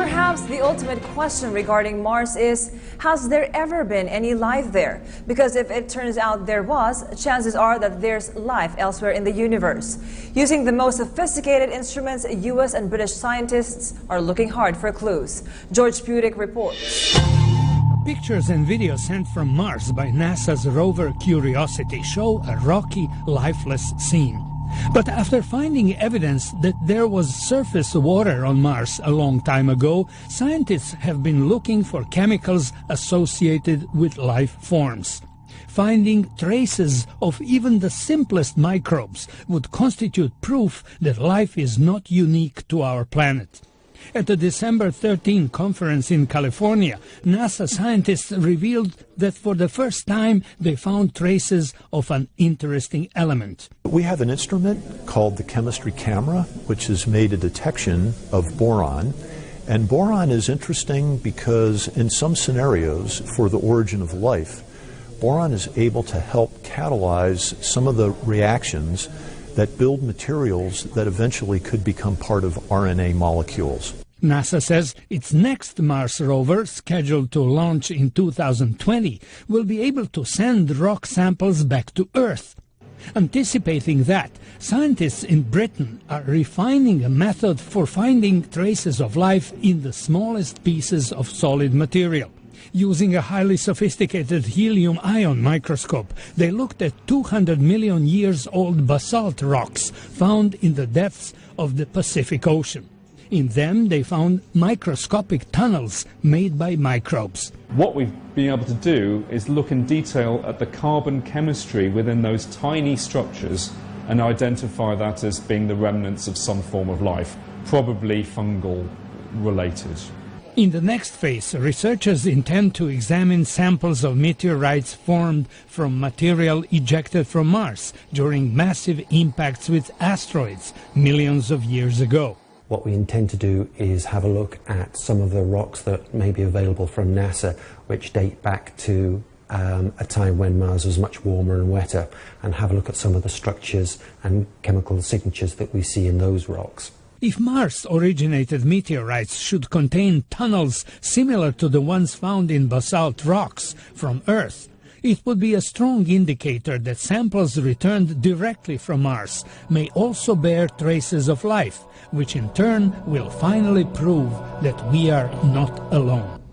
perhaps the ultimate question regarding Mars is, has there ever been any life there? Because if it turns out there was, chances are that there's life elsewhere in the universe. Using the most sophisticated instruments, U.S. and British scientists are looking hard for clues. George Pudic reports. Pictures and videos sent from Mars by NASA's rover Curiosity show a rocky, lifeless scene. But after finding evidence that there was surface water on Mars a long time ago, scientists have been looking for chemicals associated with life forms. Finding traces of even the simplest microbes would constitute proof that life is not unique to our planet. At the December 13 conference in California, NASA scientists revealed that for the first time they found traces of an interesting element. We have an instrument called the chemistry camera, which has made a detection of boron. And boron is interesting because in some scenarios for the origin of life, boron is able to help catalyze some of the reactions that build materials that eventually could become part of RNA molecules. NASA says its next Mars rover, scheduled to launch in 2020, will be able to send rock samples back to Earth. Anticipating that, scientists in Britain are refining a method for finding traces of life in the smallest pieces of solid material. Using a highly sophisticated helium-ion microscope, they looked at 200 million years old basalt rocks found in the depths of the Pacific Ocean. In them, they found microscopic tunnels made by microbes. What we've been able to do is look in detail at the carbon chemistry within those tiny structures and identify that as being the remnants of some form of life, probably fungal related. In the next phase, researchers intend to examine samples of meteorites formed from material ejected from Mars during massive impacts with asteroids millions of years ago. What we intend to do is have a look at some of the rocks that may be available from NASA, which date back to a time when Mars was much warmer and wetter, and have a look at some of the structures and chemical signatures that we see in those rocks. If Mars-originated meteorites should contain tunnels similar to the ones found in basalt rocks from Earth, it would be a strong indicator that samples returned directly from Mars may also bear traces of life, which in turn will finally prove that we are not alone.